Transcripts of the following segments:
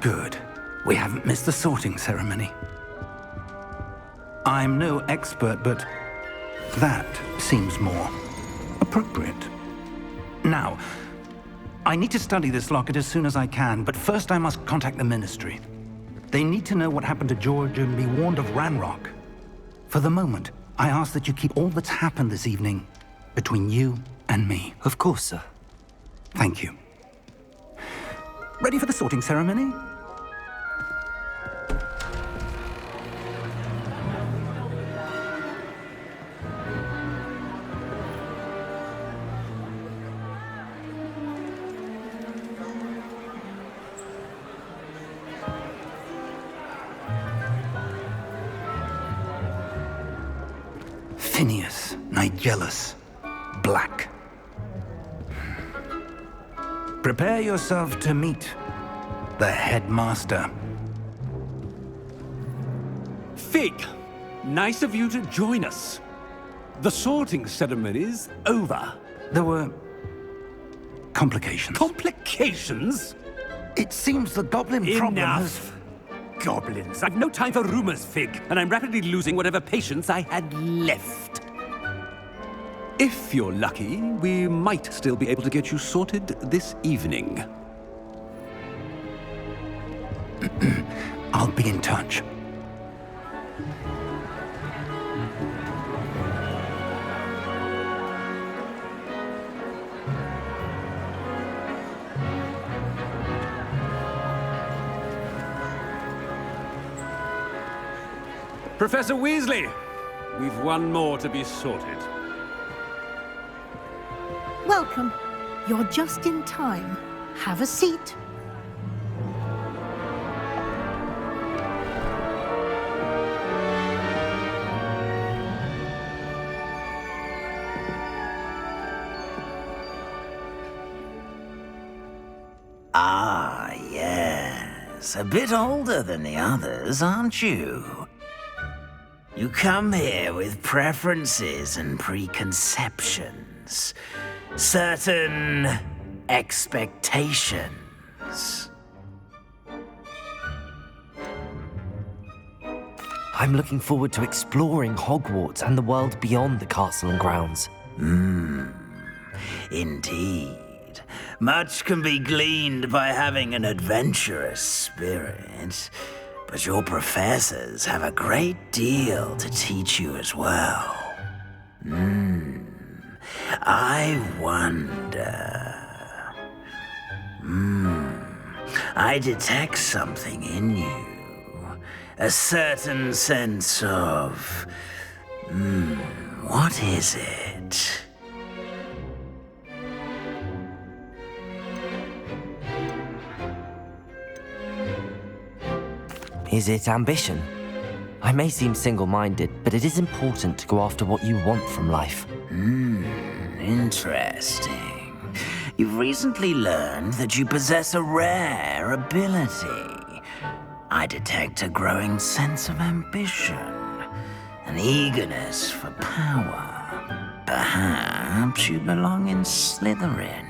Good. We haven't missed the sorting ceremony. I'm no expert, but that seems more appropriate. Now, I need to study this locket as soon as I can, but first I must contact the Ministry. They need to know what happened to George and be warned of Ranrock. For the moment, I ask that you keep all that's happened this evening between you and me. Of course, sir. Thank you. Ready for the sorting ceremony? Phineas, Nigellus, Black. Prepare yourself to meet the headmaster. Fig, nice of you to join us. The sorting ceremony's over. There were complications. Complications? It seems the goblin problem has... Enough! Goblins. I've no time for rumors, Fig, and I'm rapidly losing whatever patience I had left. If you're lucky, we might still be able to get you sorted this evening. I'll be in touch. Professor Weasley, we've one more to be sorted. Welcome. You're just in time. Have a seat. Ah, yes. A bit older than the others, aren't you? You come here with preferences and preconceptions. Certain expectations. I'm looking forward to exploring Hogwarts and the world beyond the castle and grounds. Indeed. Much can be gleaned by having an adventurous spirit, but your professors have a great deal to teach you as well. I wonder... I detect something in you. A certain sense of... what is it? Is it ambition? I may seem single-minded, but it is important to go after what you want from life. Interesting. You've recently learned that you possess a rare ability. I detect a growing sense of ambition, an eagerness for power. Perhaps you belong in Slytherin.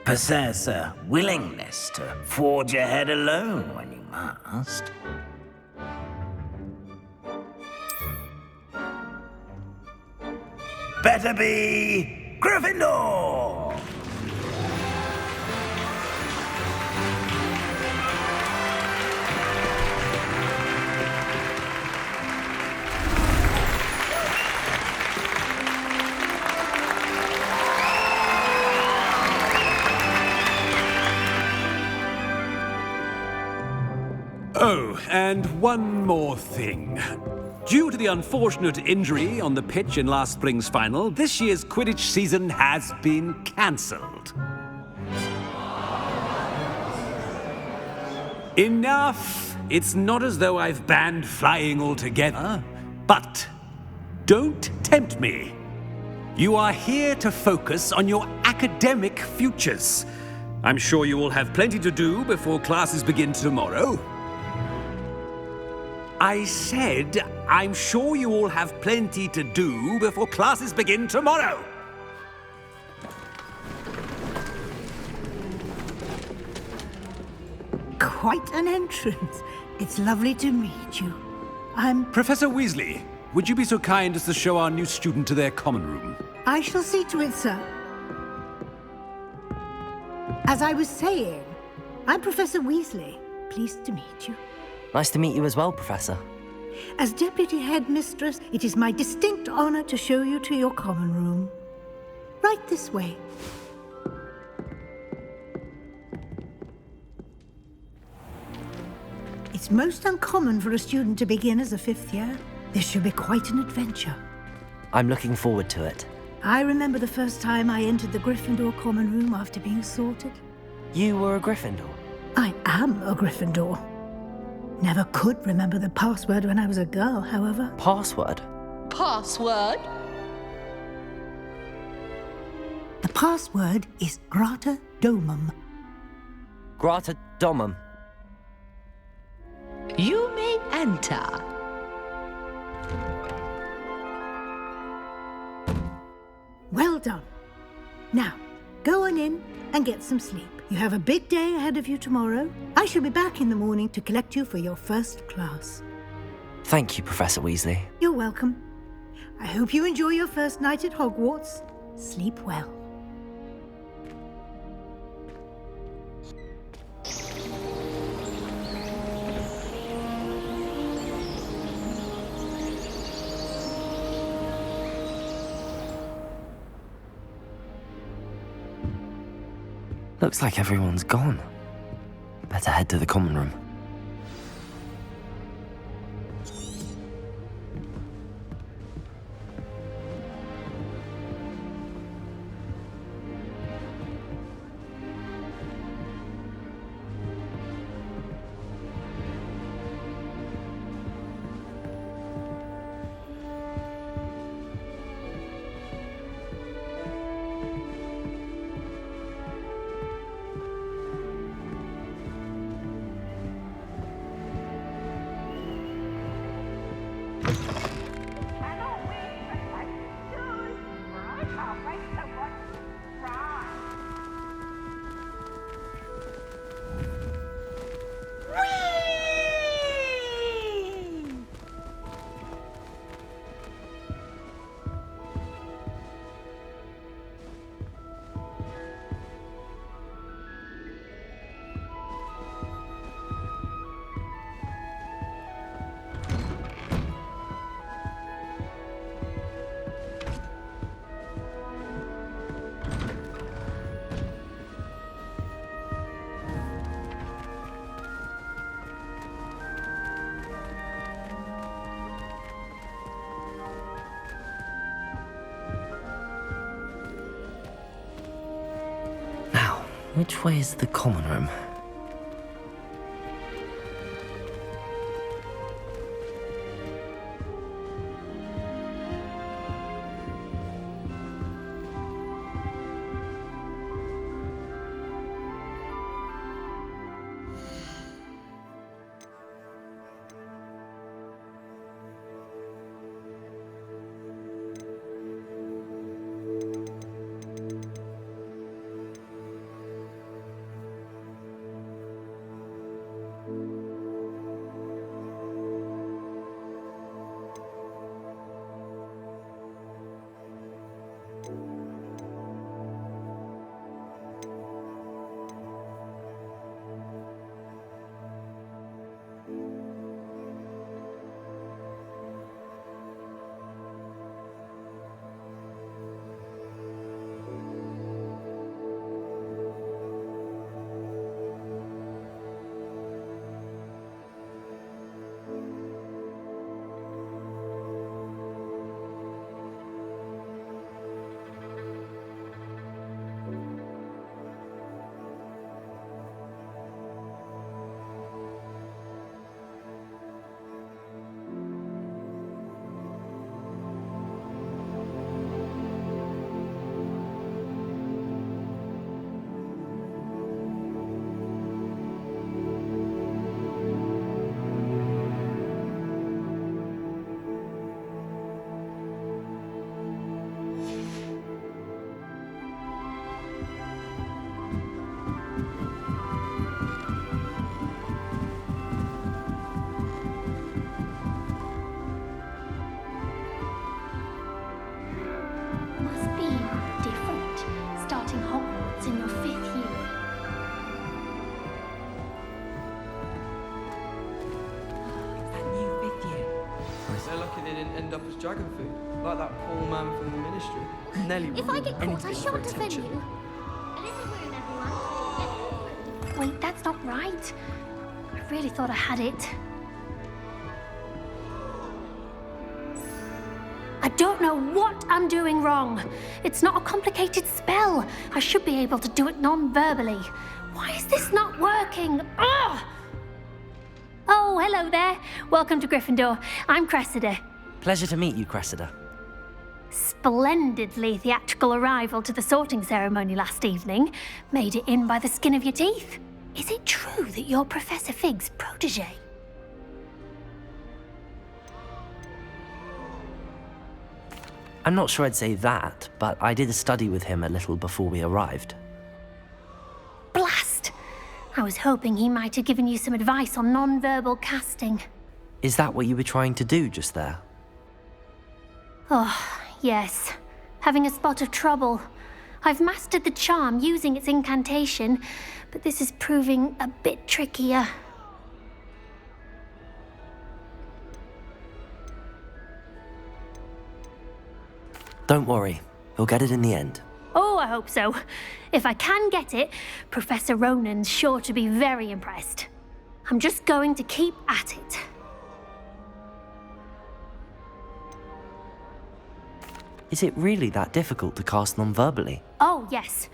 Possess a willingness to forge ahead alone when you must. Better be Gryffindor! Oh, and one more thing. Due to the unfortunate injury on the pitch in last spring's final, this year's Quidditch season has been cancelled. Enough! It's not as though I've banned flying altogether, but don't tempt me. You are here to focus on your academic futures. I'm sure you will have plenty to do before classes begin tomorrow. I said, I'm sure you all have plenty to do before classes begin tomorrow. Quite an entrance. It's lovely to meet you. Professor Weasley, would you be so kind as to show our new student to their common room? I shall see to it, sir. As I was saying, I'm Professor Weasley. Pleased to meet you. Nice to meet you as well, Professor. As Deputy Headmistress, it is my distinct honor to show you to your common room. Right this way. It's most uncommon for a student to begin as a fifth year. This should be quite an adventure. I'm looking forward to it. I remember the first time I entered the Gryffindor common room after being sorted. You were a Gryffindor? I am a Gryffindor. Never could remember the password when I was a girl, however. Password? Password? The password is Grata Domum. Grata Domum. You may enter. Well done. Now, go on in and get some sleep. You have a big day ahead of you tomorrow. I shall be back in the morning to collect you for your first class. Thank you, Professor Weasley. You're welcome. I hope you enjoy your first night at Hogwarts. Sleep well. Looks like everyone's gone. Better head to the common room. Which way is the common room? lucky they didn't end up as dragon food, like that poor man from the ministry. Nelly If would I do get caught, I anything for shan't offend attention. you. A little room, everyone. Wait, that's not right. I really thought I had it. I don't know what I'm doing wrong. It's not a complicated spell. I should be able to do it non-verbally. Why is this not working? Ugh! Oh, hello there. Welcome to Gryffindor. I'm Cressida. Pleasure to meet you, Cressida. Splendidly theatrical arrival to the sorting ceremony last evening. Made it in by the skin of your teeth. Is it true that you're Professor Fig's protege? I'm not sure I'd say that, but I did a study with him a little before we arrived. Blast! I was hoping he might have given you some advice on non-verbal casting. Is that what you were trying to do just there? Oh, yes. Having a spot of trouble. I've mastered the charm using its incantation, but this is proving a bit trickier. Don't worry, you'll get it in the end. Oh, I hope so. If I can get it, Professor Ronan's sure to be very impressed. I'm just going to keep at it. Is it really that difficult to cast non-verbally? Oh, yes.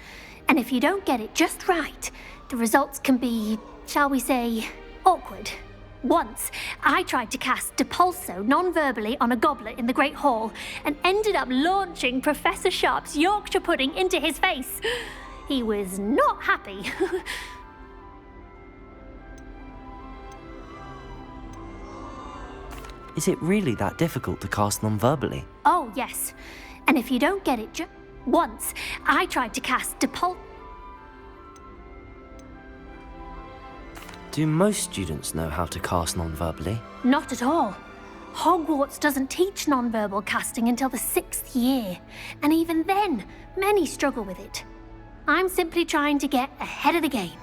And if you don't get it just right, the results can be, shall we say, awkward. Once, I tried to cast Depulso non-verbally on a goblet in the Great Hall and ended up launching Professor Sharp's Yorkshire pudding into his face. He was not happy. Is it really that difficult to cast non-verbally? Oh, yes. And if you don't get it once, I tried to cast Do most students know how to cast non-verbally? Not at all. Hogwarts doesn't teach non-verbal casting until the 6th year. And even then, many struggle with it. I'm simply trying to get ahead of the game.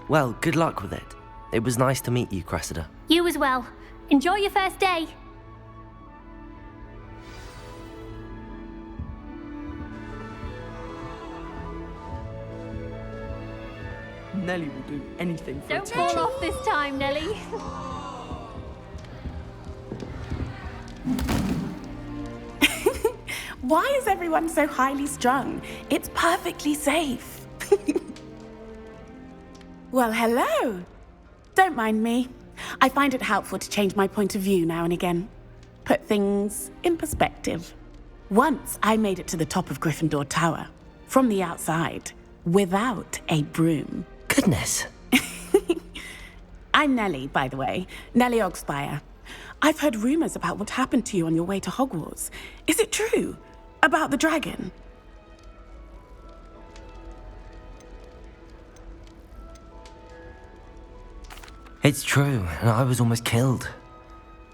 Well, good luck with it. It was nice to meet you, Cressida. You as well. Enjoy your first day. Nelly will do anything for Don't attention. fall off this time, Nelly. Why is everyone so highly strung? It's perfectly safe. Well, hello. Don't mind me. I find it helpful to change my point of view now and again. Put things in perspective. Once I made it to the top of Gryffindor Tower, from the outside, without a broom. Goodness. I'm Nelly, by the way. Nelly Ogspire. I've heard rumors about what happened to you on your way to Hogwarts. Is it true? About the dragon? It's true, and I was almost killed.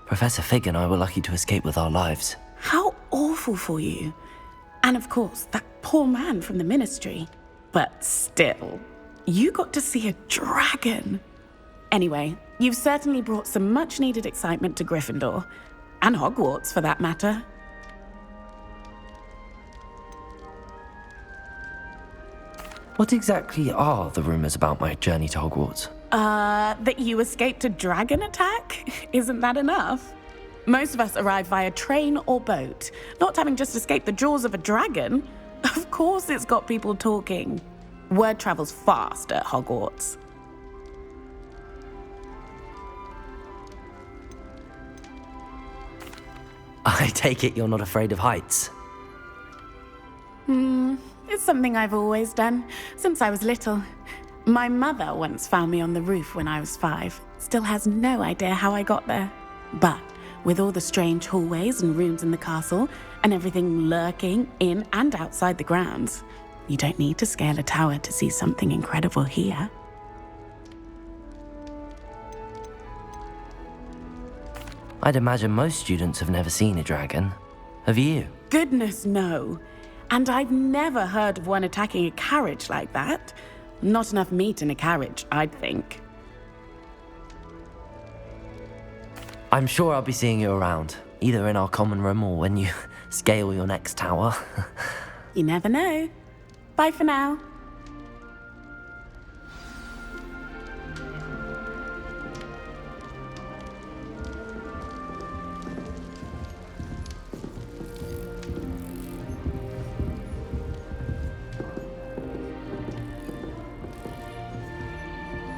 Professor Fig and I were lucky to escape with our lives. How awful for you. And of course, that poor man from the ministry. But still, you got to see a dragon. Anyway, you've certainly brought some much-needed excitement to Gryffindor. And Hogwarts, for that matter. What exactly are the rumors about my journey to Hogwarts? That you escaped a dragon attack? Isn't that enough? Most of us arrive via train or boat, not having just escaped the jaws of a dragon. Of course it's got people talking. Word travels fast at Hogwarts. I take it you're not afraid of heights. It's something I've always done, since I was little. My mother once found me on the roof when I was 5. Still has no idea how I got there. But with all the strange hallways and rooms in the castle, and everything lurking in and outside the grounds, you don't need to scale a tower to see something incredible here. I'd imagine most students have never seen a dragon. Have you? Goodness, no. And I've never heard of one attacking a carriage like that. Not enough meat in a carriage, I'd think. I'm sure I'll be seeing you around, either in our common room or when you scale your next tower. You never know. Bye for now.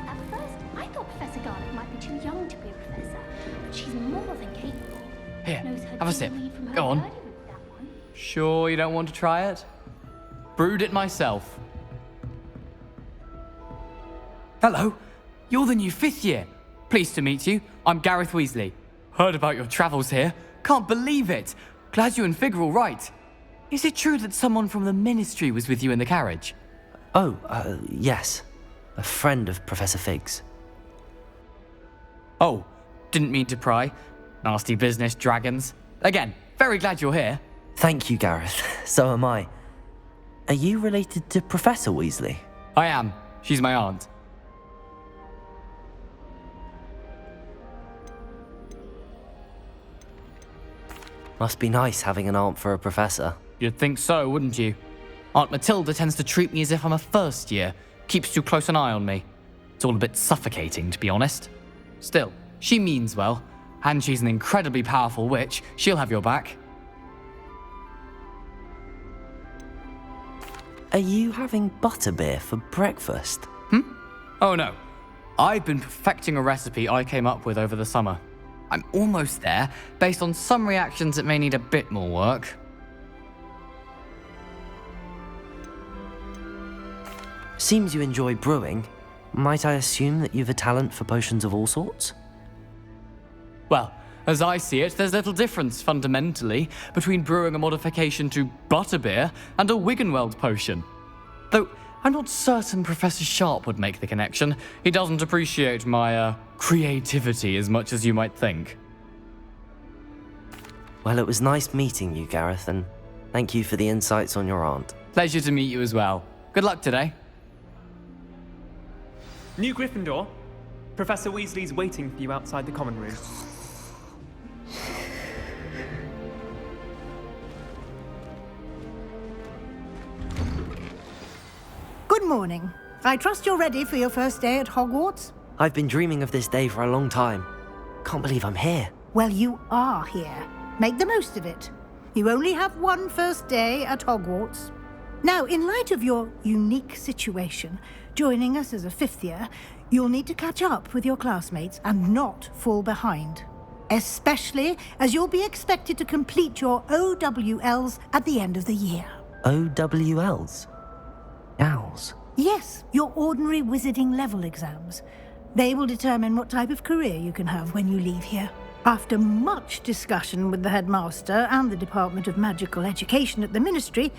At first, I thought Professor Garlick might be too young to be a professor, but she's more than capable. Here, Knows her have a sip. tea leaf from her Go on. birdie with that one. Sure you don't want to try it? Brewed it myself. Hello, you're the new 5th year. Pleased to meet you. I'm Gareth Weasley. Heard about your travels here. Can't believe it. Glad you and Fig are all right. Is it true that someone from the Ministry was with you in the carriage? Oh, yes. A friend of Professor Fig's. Oh, didn't mean to pry. Nasty business, dragons. Again, very glad you're here. Thank you, Gareth. So am I. Are you related to Professor Weasley? I am. She's my aunt. Must be nice having an aunt for a professor. You'd think so, wouldn't you? Aunt Matilda tends to treat me as if I'm a first year. Keeps too close an eye on me. It's all a bit suffocating, to be honest. Still, she means well. And she's an incredibly powerful witch. She'll have your back. Are you having butterbeer for breakfast? Oh no. I've been perfecting a recipe I came up with over the summer. I'm almost there, based on some reactions that may need a bit more work. Seems you enjoy brewing. Might I assume that you've a talent for potions of all sorts? Well, as I see it, there's little difference, fundamentally, between brewing a modification to butterbeer and a Wiggenweld potion. Though, I'm not certain Professor Sharp would make the connection. He doesn't appreciate my, creativity as much as you might think. Well, it was nice meeting you, Gareth, and thank you for the insights on your aunt. Pleasure to meet you as well. Good luck today. New Gryffindor. Professor Weasley's waiting for you outside the common room. Good morning. I trust you're ready for your first day at Hogwarts? I've been dreaming of this day for a long time. Can't believe I'm here. Well, you are here. Make the most of it. You only have one first day at Hogwarts. Now, in light of your unique situation, joining us as a 5th year, you'll need to catch up with your classmates and not fall behind. Especially as you'll be expected to complete your OWLs at the end of the year. OWLs? Owls? Yes, your ordinary wizarding level exams. They will determine what type of career you can have when you leave here. After much discussion with the headmaster and the Department of Magical Education at the Ministry,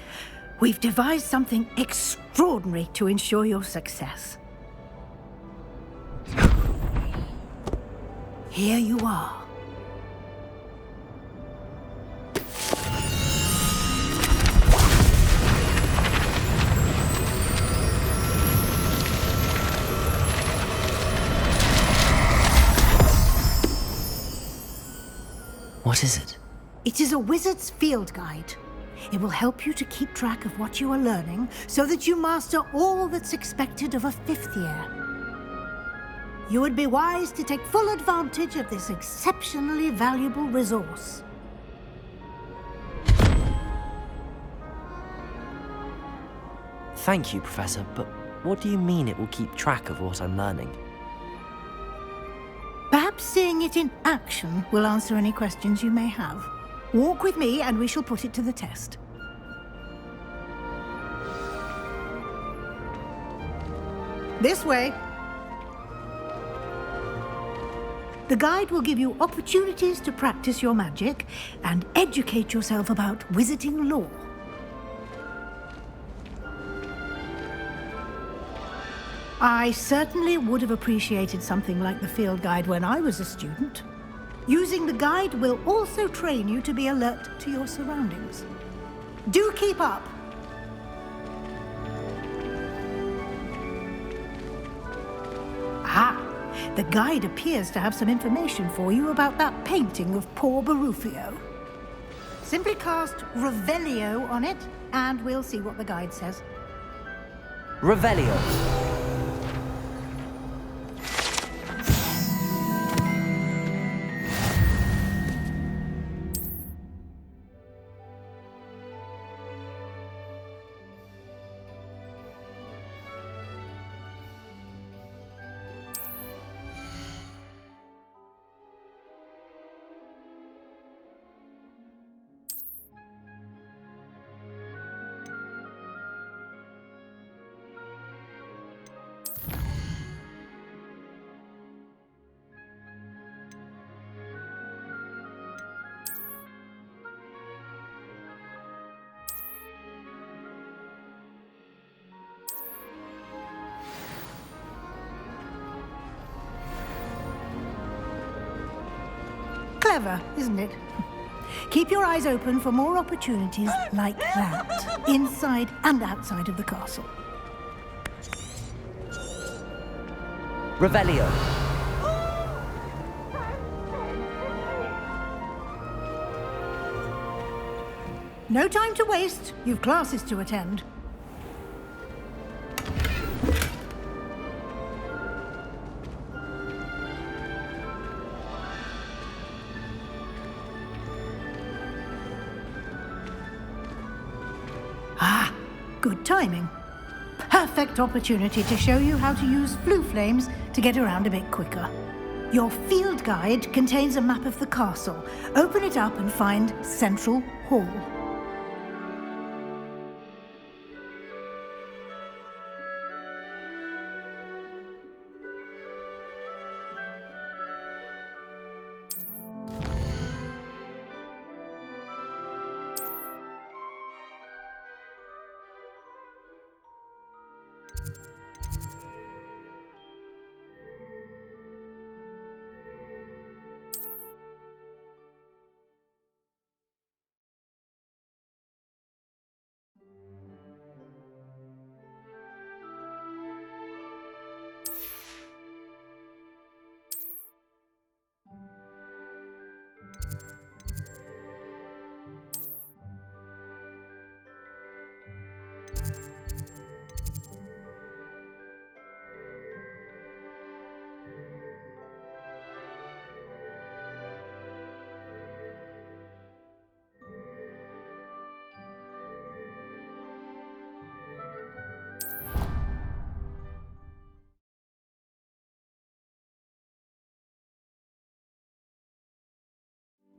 we've devised something extraordinary to ensure your success. Here you are. What is it? It is a wizard's field guide. It will help you to keep track of what you are learning so that you master all that's expected of a 5th year. You would be wise to take full advantage of this exceptionally valuable resource. Thank you, Professor, but what do you mean it will keep track of what I'm learning? Perhaps seeing it in action will answer any questions you may have. Walk with me and we shall put it to the test. This way. The guide will give you opportunities to practice your magic and educate yourself about wizarding lore. I certainly would have appreciated something like the field guide when I was a student. Using the guide will also train you to be alert to your surroundings. Do keep up! Ah, The guide appears to have some information for you about that painting of poor Barufio. Simply cast Revelio on it, and we'll see what the guide says. Revelio. Clever, isn't it? Keep your eyes open for more opportunities like that, inside and outside of the castle. Revelio. No time to waste. You've classes to attend. Good timing. Perfect opportunity to show you how to use flue flames to get around a bit quicker. Your field guide contains a map of the castle. Open it up and find Central Hall.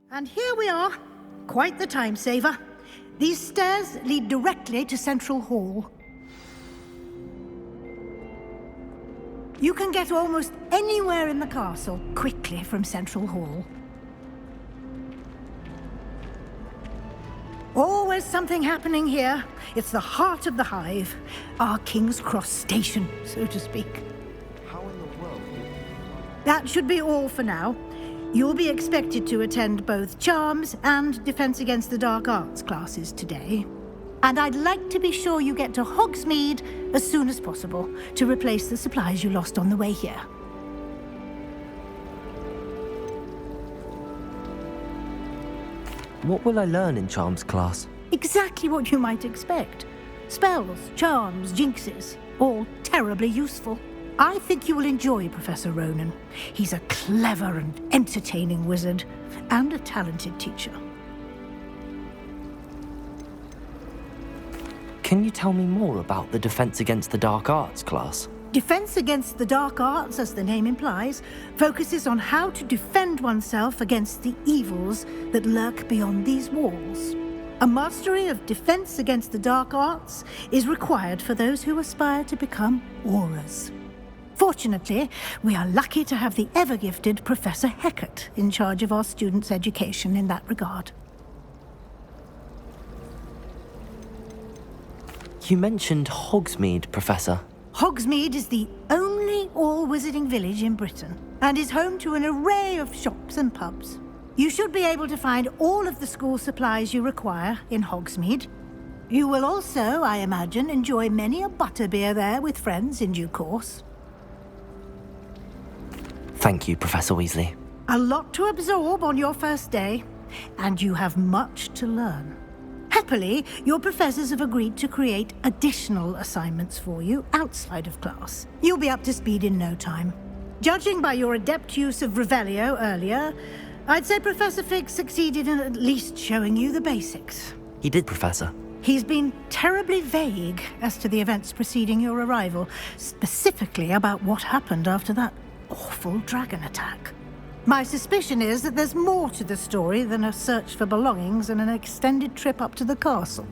And here we are. Quite the time saver. These stairs lead directly to Central Hall. You can get almost anywhere in the castle quickly from Central Hall. Always something happening here. It's the heart of the hive. Our King's Cross station, so to speak. How in the world? That should be all for now. You'll be expected to attend both Charms and Defense Against the Dark Arts classes today. And I'd like to be sure you get to Hogsmeade as soon as possible to replace the supplies you lost on the way here. What will I learn in Charms class? Exactly what you might expect. Spells, charms, jinxes, all terribly useful. I think you will enjoy Professor Ronan. He's a clever and entertaining wizard, and a talented teacher. Can you tell me more about the Defense Against the Dark Arts class? Defense Against the Dark Arts, as the name implies, focuses on how to defend oneself against the evils that lurk beyond these walls. A mastery of Defense Against the Dark Arts is required for those who aspire to become Aurors. Fortunately, we are lucky to have the ever-gifted Professor Hecat in charge of our students' education in that regard. You mentioned Hogsmeade, Professor. Hogsmeade is the only all-wizarding village in Britain and is home to an array of shops and pubs. You should be able to find all of the school supplies you require in Hogsmeade. You will also, I imagine, enjoy many a butterbeer there with friends in due course. Thank you, Professor Weasley. A lot to absorb on your first day, and you have much to learn. Happily, your professors have agreed to create additional assignments for you outside of class. You'll be up to speed in no time. Judging by your adept use of Revelio earlier, I'd say Professor Fig succeeded in at least showing you the basics. He did, Professor. He's been terribly vague as to the events preceding your arrival, specifically about what happened after that awful dragon attack. My suspicion is that there's more to the story than a search for belongings and an extended trip up to the castle.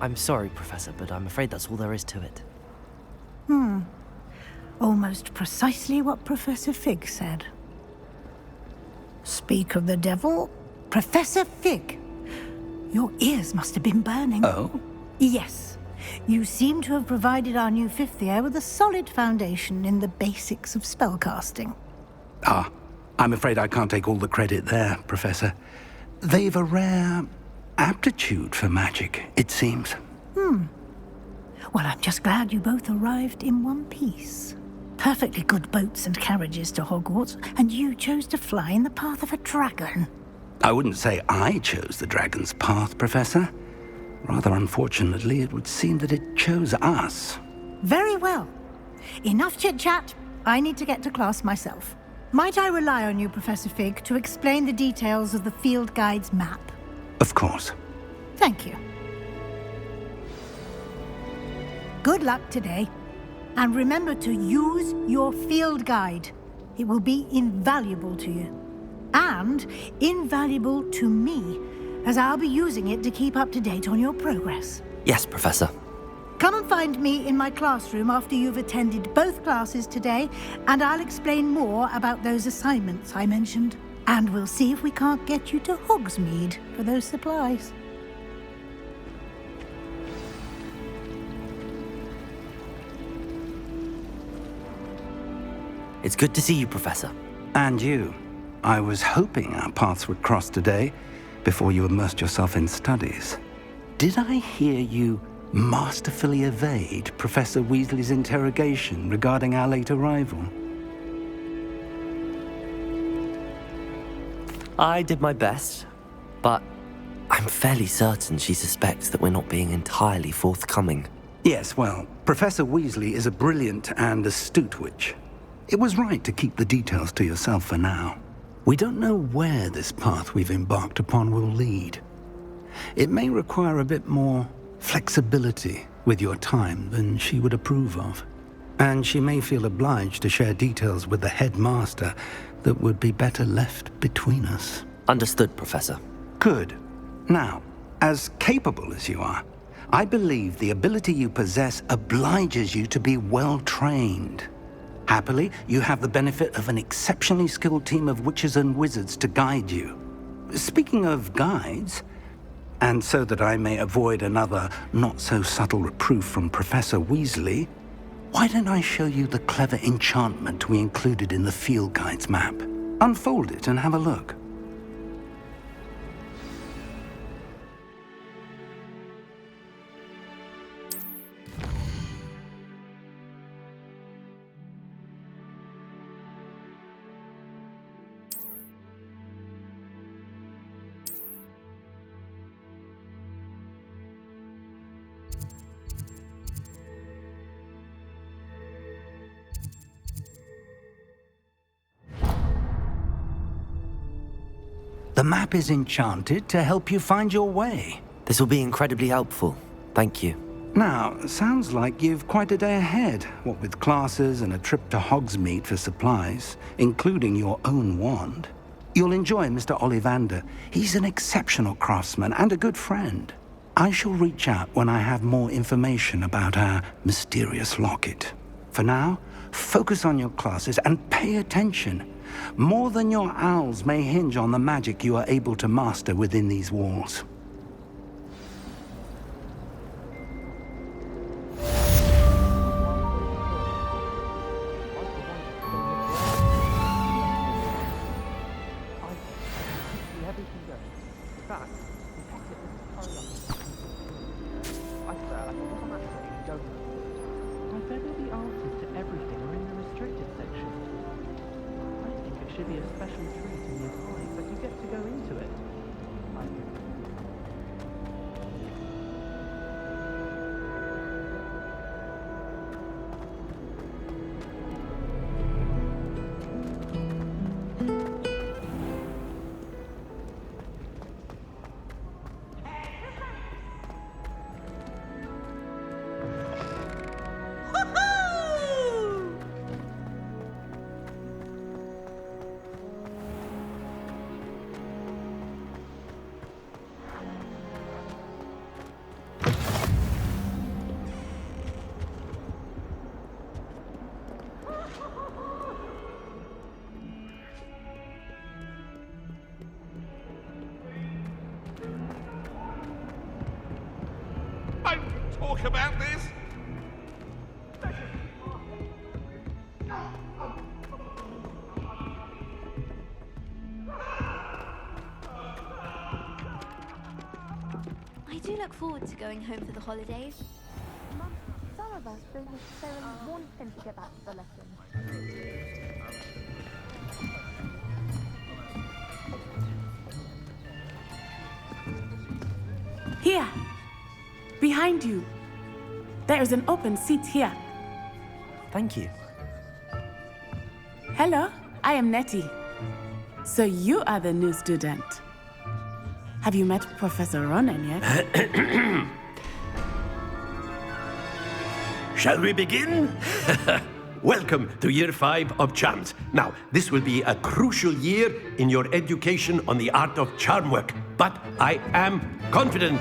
I'm sorry, Professor, but I'm afraid that's all there is to it. Almost precisely what Professor Fig said. Speak of the devil, Professor Fig. Your ears must have been burning. Oh? Yes. You seem to have provided our new fifth year with a solid foundation in the basics of spellcasting. Ah, I'm afraid I can't take all the credit there, Professor. They've a rare aptitude for magic, it seems. Well, I'm just glad you both arrived in one piece. Perfectly good boats and carriages to Hogwarts, and you chose to fly in the path of a dragon. I wouldn't say I chose the dragon's path, Professor. Rather unfortunately, it would seem that it chose us. Very well. Enough chit-chat. I need to get to class myself. Might I rely on you, Professor Fig, to explain the details of the field guide's map? Of course. Thank you. Good luck today. And remember to use your field guide. It will be invaluable to you. And invaluable to me, as I'll be using it to keep up to date on your progress. Yes, Professor. Come and find me in my classroom after you've attended both classes today, and I'll explain more about those assignments I mentioned. And we'll see if we can't get you to Hogsmeade for those supplies. It's good to see you, Professor. And you. I was hoping our paths would cross today, before you immersed yourself in studies. Did I hear you masterfully evade Professor Weasley's interrogation regarding our late arrival? I did my best, but I'm fairly certain she suspects that we're not being entirely forthcoming. Yes, well, Professor Weasley is a brilliant and astute witch. It was right to keep the details to yourself for now. We don't know where this path we've embarked upon will lead. It may require a bit more flexibility with your time than she would approve of. And she may feel obliged to share details with the headmaster that would be better left between us. Understood, Professor. Good. Now, as capable as you are, I believe the ability you possess obliges you to be well trained. Happily, you have the benefit of an exceptionally skilled team of witches and wizards to guide you. Speaking of guides, and so that I may avoid another not-so-subtle reproof from Professor Weasley, why don't I show you the clever enchantment we included in the field guide's map? Unfold it and have a look. The map is enchanted to help you find your way. This will be incredibly helpful. Thank you. Now, sounds like you've quite a day ahead, what with classes and a trip to Hogsmeade for supplies, including your own wand. You'll enjoy Mr. Ollivander. He's an exceptional craftsman and a good friend. I shall reach out when I have more information about our mysterious locket. For now, focus on your classes and pay attention. More than your owls may hinge on the magic you are able to master within these walls. should be a special treat in year 5 that you get to go into it. Talk about this? I do look forward to going home for the holidays. Mum, some of us don't necessarily want him to get back to the lesson. Here! Behind you! There is an open seat here. Thank you. Hello, I am Nettie. So you are the new student. Have you met Professor Ronan yet? Shall we begin? Welcome to Year 5 of Charms. Now, this will be a crucial year in your education on the art of charm work. But I am confident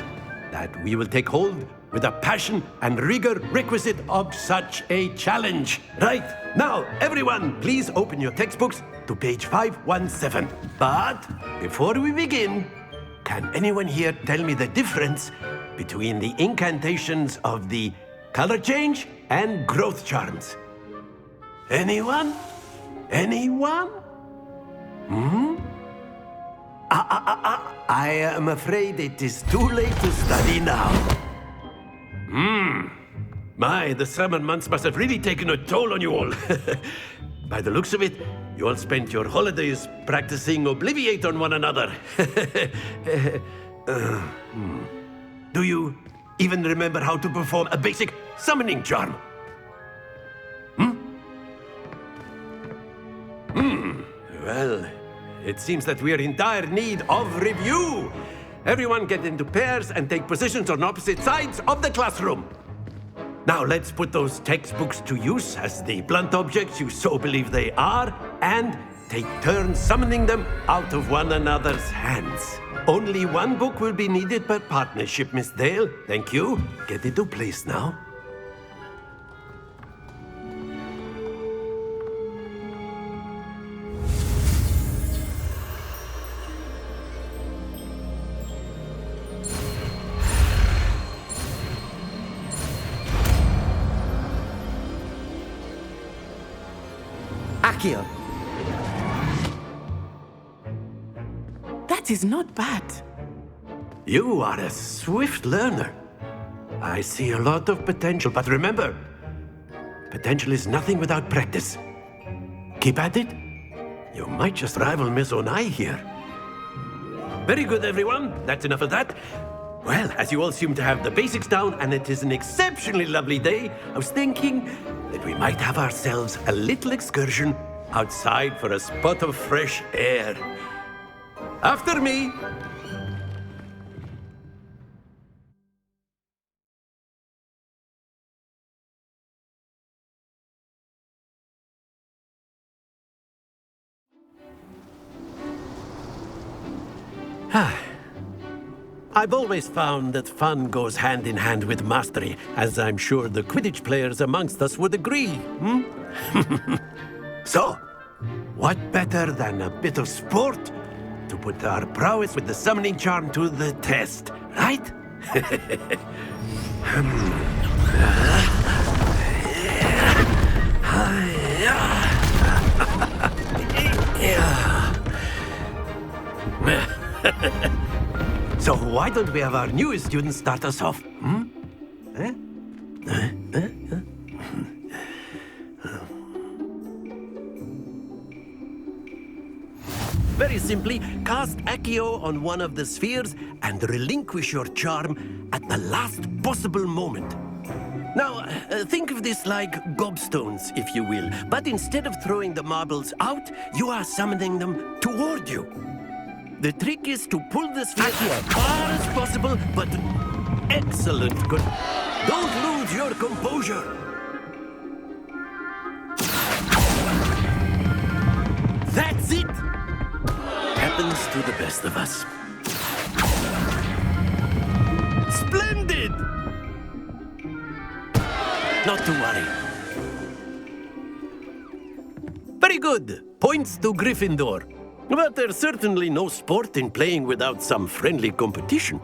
that we will take hold with the passion and rigor requisite of such a challenge. Right, now, everyone, please open your textbooks to page 517. But before we begin, can anyone here tell me the difference between the incantations of the color change and growth charms? Anyone? Anyone? I am afraid it is too late to study now. My, the summer months must have really taken a toll on you all. By the looks of it, you all spent your holidays practicing Obliviate on one another. Do you even remember how to perform a basic summoning charm? Well, it seems that we are in dire need of review. Everyone get into pairs and take positions on opposite sides of the classroom. Now let's put those textbooks to use as the blunt objects you so believe they are, and take turns summoning them out of one another's hands. Only one book will be needed per partnership, Miss Dale. Thank you. Get into place now. Accio. That is not bad. You are a swift learner. I see a lot of potential, but remember, potential is nothing without practice. Keep at it. You might just rival Miss Onai here. Very good, everyone. That's enough of that. Well, as you all seem to have the basics down, and it is an exceptionally lovely day, I was thinking that we might have ourselves a little excursion outside for a spot of fresh air. After me. I've always found that fun goes hand in hand with mastery, as I'm sure the Quidditch players amongst us would agree. So, what better than a bit of sport to put our prowess with the summoning charm to the test, right? So why don't we have our newest student start us off? Very simply, cast Accio on one of the spheres and relinquish your charm at the last possible moment. Now, think of this like gobstones, if you will. But instead of throwing the marbles out, you are summoning them toward you. The trick is to pull the sphere as far as possible, but excellent. Good. Don't lose your composure. That's it. Happens to the best of us. Splendid! Not to worry. Very good. Points to Gryffindor. But there's certainly no sport in playing without some friendly competition.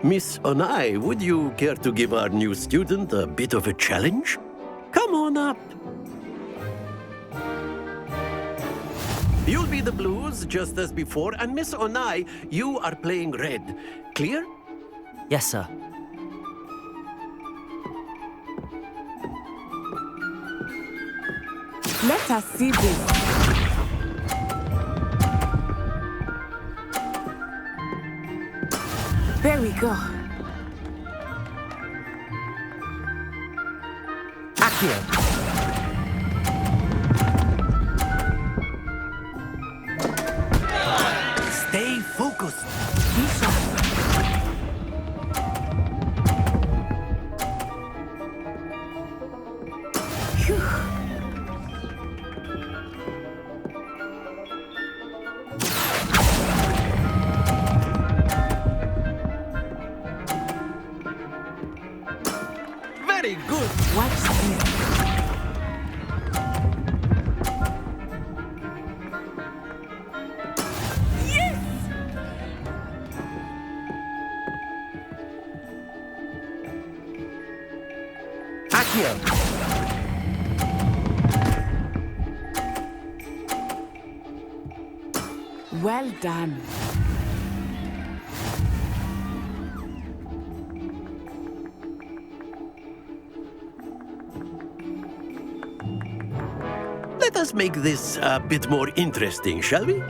Miss Onai, would you care to give our new student a bit of a challenge? Come on up. You'll be the blues, just as before, and Miss Onai, you are playing red. Clear? Yes, sir. Let us see this. There we go. Accio. Stay focused. Very good. Watch this. Accio. Well done. Let us make this a bit more interesting, shall we?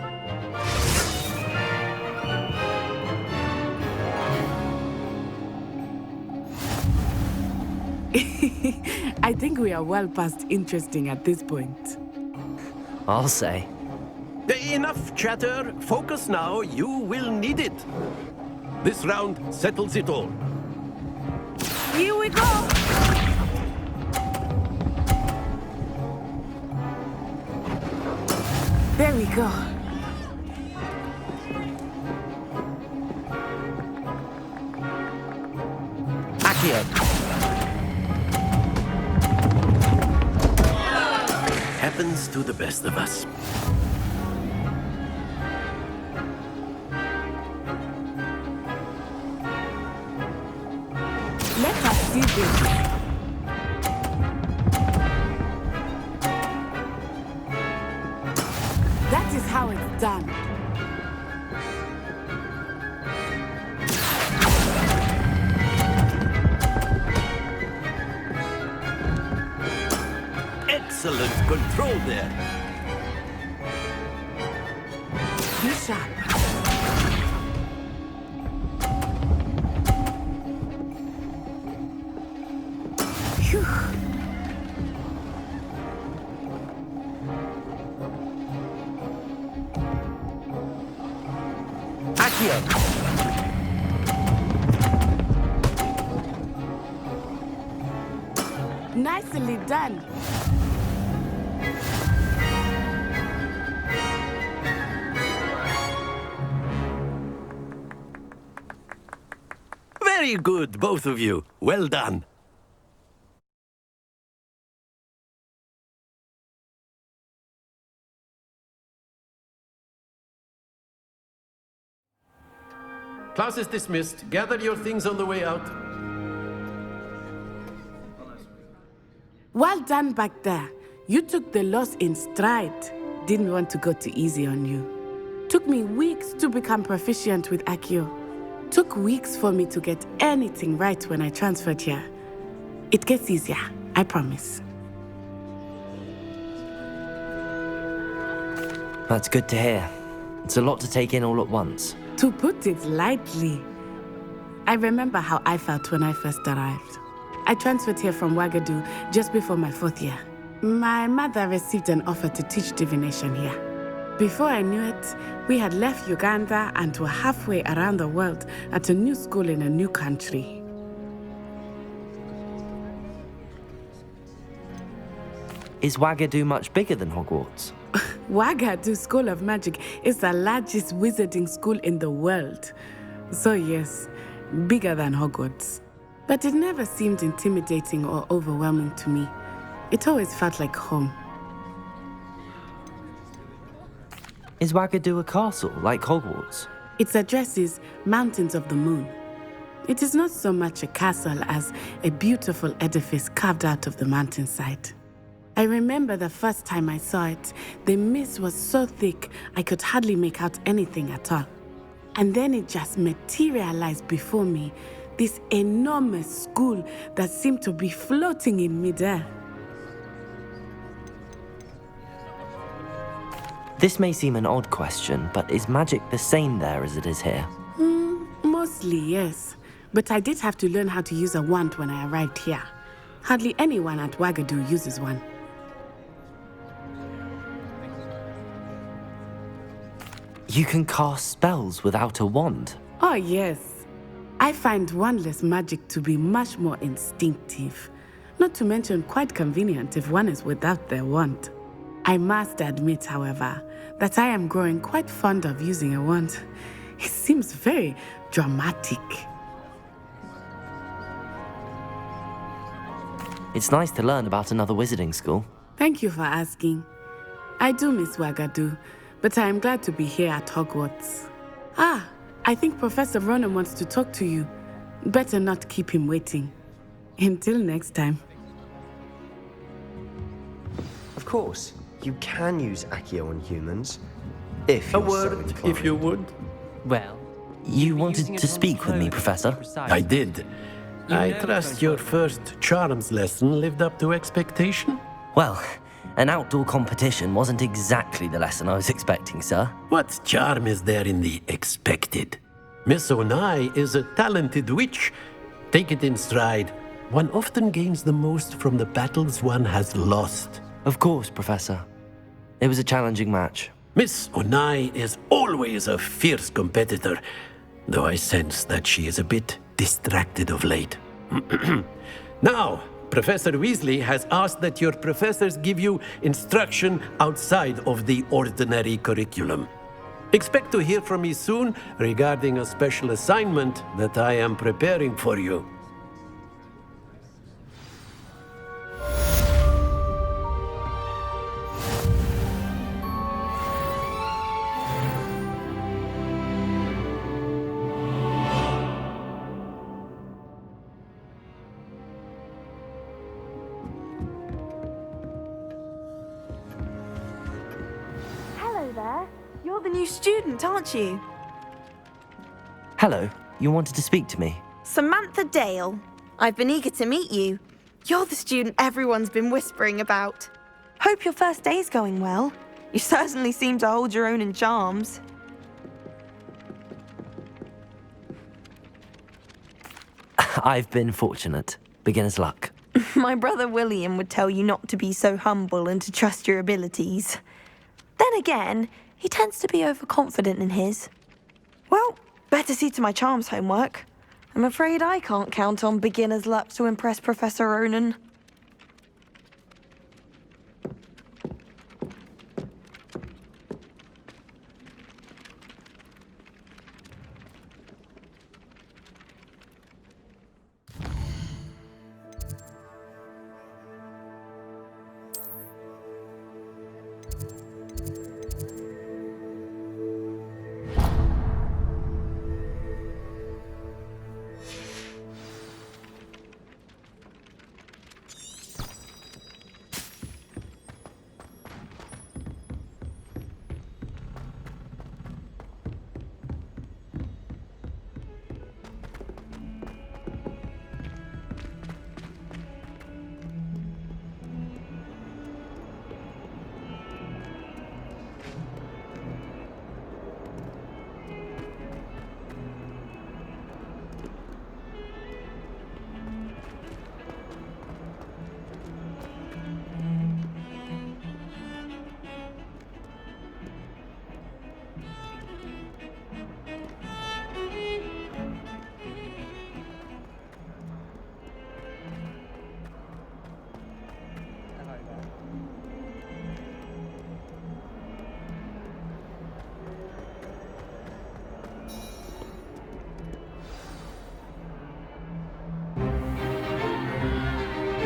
I think we are well past interesting at this point. I'll say. Enough chatter. Focus now. You will need it. This round settles it all. Here we go! There we go. Accio. Happens to the best of us. Let us see this. That is how it's done. Excellent control there. Be sharp. Phew. Accio. Nicely done. Very good, both of you. Well done. Class is dismissed. Gather your things on the way out. Well done back there. You took the loss in stride. Didn't want to go too easy on you. Took me weeks to become proficient with Accio. Took weeks for me to get anything right when I transferred here. It gets easier, I promise. That's good to hear. It's a lot to take in all at once. To put it lightly, I remember how I felt when I first arrived. I transferred here from Wagadu just before my 4th year. My mother received an offer to teach divination here. Before I knew it, we had left Uganda and were halfway around the world at a new school in a new country. Is Wagadu much bigger than Hogwarts? Wagadu School of Magic is the largest wizarding school in the world. So yes, bigger than Hogwarts. But it never seemed intimidating or overwhelming to me. It always felt like home. Is Wagadu a castle, like Hogwarts? Its address is Mountains of the Moon. It is not so much a castle as a beautiful edifice carved out of the mountainside. I remember the first time I saw it, the mist was so thick I could hardly make out anything at all. And then it just materialized before me, this enormous school that seemed to be floating in midair. This may seem an odd question, but is magic the same there as it is here? Mostly, yes. But I did have to learn how to use a wand when I arrived here. Hardly anyone at Wagadu uses one. You can cast spells without a wand? Oh, yes. I find wandless magic to be much more instinctive. Not to mention quite convenient if one is without their wand. I must admit, however, that I am growing quite fond of using a wand. It seems very dramatic. It's nice to learn about another wizarding school. Thank you for asking. I do miss Wagadu, but I am glad to be here at Hogwarts. I think Professor Ronan wants to talk to you. Better not keep him waiting. Until next time. Of course, you can use Accio on humans, if you're A word, so inclined. if you would. Well, You wanted to speak with me, Professor? I did. I trust your first charms lesson lived up to expectation? Well, an outdoor competition wasn't exactly the lesson I was expecting, sir. What charm is there in the expected? Miss Onai is a talented witch. Take it in stride. One often gains the most from the battles one has lost. Of course, Professor. It was a challenging match. Miss Onai is always a fierce competitor, though I sense that she is a bit distracted of late. Now, Professor Weasley has asked that your professors give you instruction outside of the ordinary curriculum. Expect to hear from me soon regarding a special assignment that I am preparing for you. Hello there. You're the new student, aren't you? Hello, you wanted to speak to me? Samantha Dale. I've been eager to meet you. You're the student everyone's been whispering about. Hope your first day's going well. You certainly seem to hold your own in charms. I've been fortunate. Beginner's luck. My brother William would tell you not to be so humble and to trust your abilities. Then again, he tends to be overconfident in his. Well, better see to my charms homework. I'm afraid I can't count on beginner's luck to impress Professor Ronan.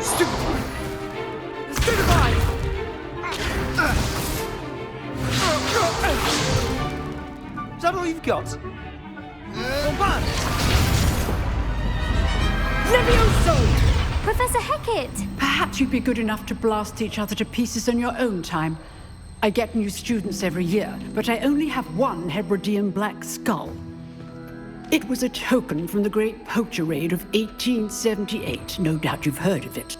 Stupefy! Is that all you've got? Bombard! Levioso! Professor Hecat! Perhaps you'd be good enough to blast each other to pieces in your own time. I get new students every year, but I only have one Hebridean black skull. It was a token from the Great Poacher Raid of 1878. No doubt you've heard of it.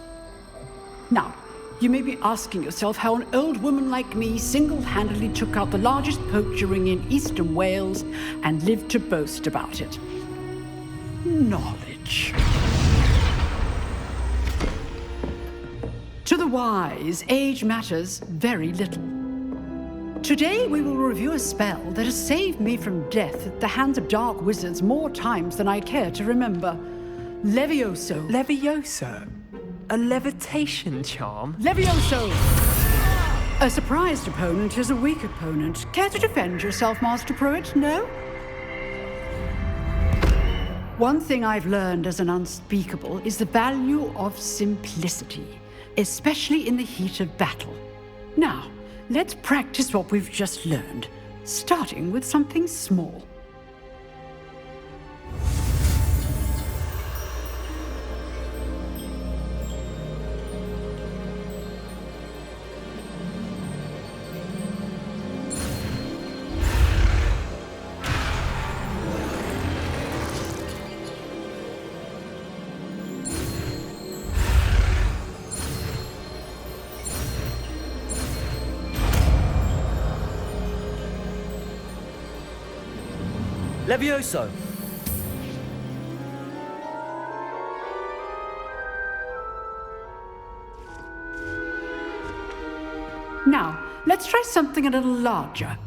Now, you may be asking yourself how an old woman like me single-handedly took out the largest poacher ring in eastern Wales and lived to boast about it. Knowledge. To the wise, age matters very little. Today we will review a spell that has saved me from death at the hands of dark wizards more times than I care to remember. Levioso. Levioso? A levitation charm? Levioso! A surprised opponent is a weak opponent. Care to defend yourself, Master Pruitt? No? One thing I've learned as an unspeakable is the value of simplicity, especially in the heat of battle. Now, let's practice what we've just learned, starting with something small. Levioso! Now, let's try something a little larger.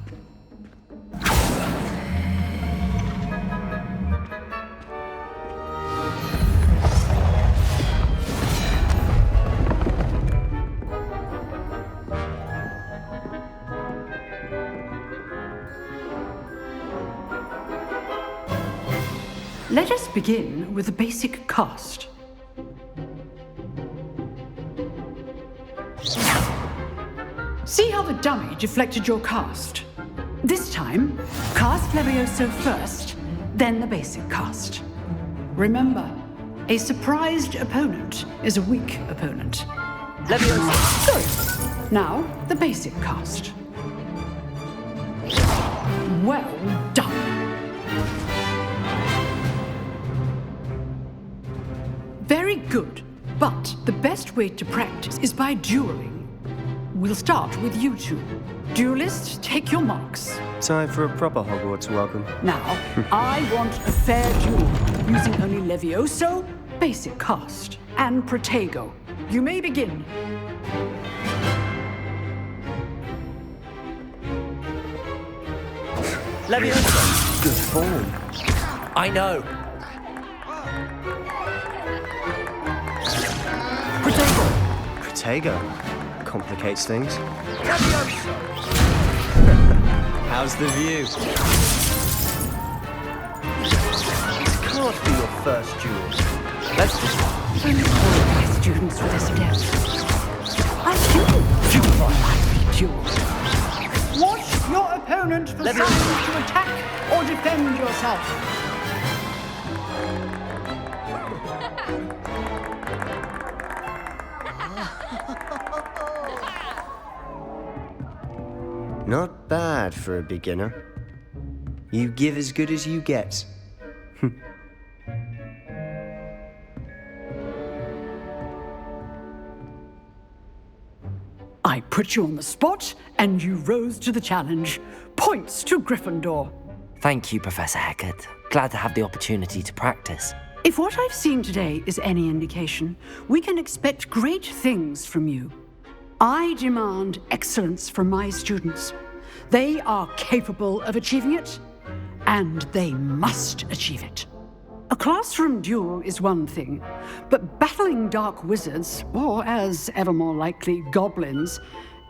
Let us begin with the basic cast. See how the dummy deflected your cast? This time, cast Levioso first, then the basic cast. Remember, a surprised opponent is a weak opponent. Levioso! Good. Now, the basic cast. Well done. Very good, but the best way to practice is by dueling. We'll start with you two. Duelists, take your marks. Time for a proper Hogwarts welcome. Now, I want a fair duel, using only Levioso, basic cast, and Protego. You may begin. Levioso! Good form. I know. Protego. Complicates things. Levioso! How's the view? This can't be your first duel. Let's just all my students for this again. I do duel. Watch your opponent for signs to attack or defend yourself. Not bad for a beginner. You give as good as you get. I put you on the spot, and you rose to the challenge. Points to Gryffindor. Thank you, Professor Hecat. Glad to have the opportunity to practice. If what I've seen today is any indication, we can expect great things from you. I demand excellence from my students. They are capable of achieving it, and they must achieve it. A classroom duel is one thing, but battling dark wizards, or as ever more likely, goblins,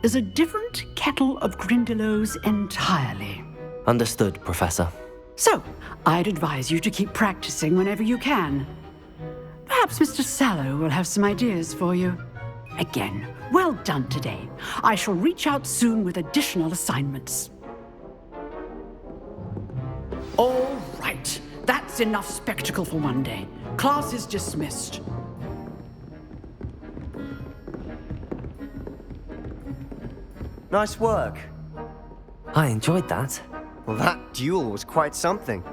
is a different kettle of Grindylows entirely. Understood, Professor. So, I'd advise you to keep practicing whenever you can. Perhaps Perhaps Mr. Sallow will have some ideas for you. Again, well done today. I shall reach out soon with additional assignments. All right, that's enough spectacle for one day. Class is dismissed. Nice work. I enjoyed that. Well, that duel was quite something.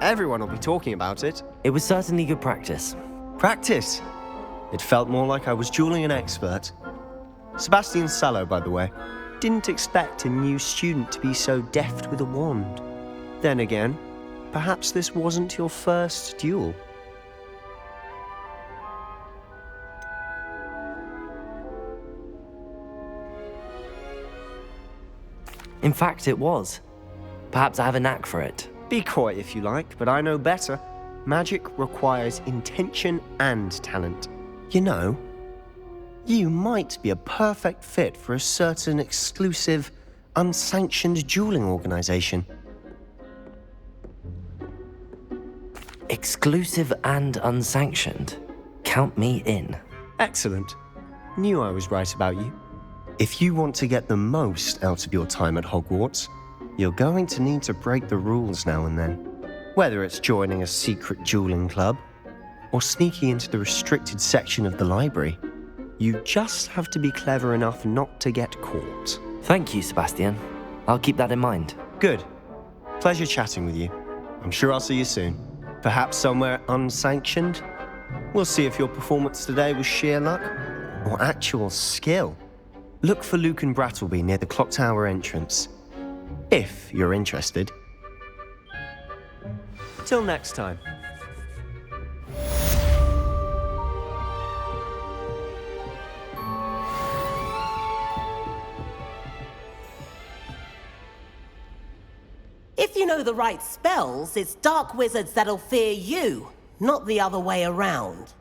Everyone will be talking about it. It was certainly good practice. Practice? It felt more like I was dueling an expert. Sebastian Sallow, by the way. Didn't expect a new student to be so deft with a wand. Then again, perhaps this wasn't your first duel. In fact, it was. Perhaps I have a knack for it. Be coy if you like, but I know better. Magic requires intention and talent. You know, you might be a perfect fit for a certain exclusive, unsanctioned dueling organization. Exclusive and unsanctioned? Count me in. Excellent. Knew I was right about you. If you want to get the most out of your time at Hogwarts, you're going to need to break the rules now and then. Whether it's joining a secret dueling club, or sneaking into the restricted section of the library, you just have to be clever enough not to get caught. Thank you, Sebastian. I'll keep that in mind. Good. Pleasure chatting with you. I'm sure I'll see you soon. Perhaps somewhere unsanctioned? We'll see if your performance today was sheer luck or actual skill. Look for Luke and Brattleby near the clock tower entrance, if you're interested. Till next time. If you know the right spells, it's dark wizards that'll fear you, not the other way around.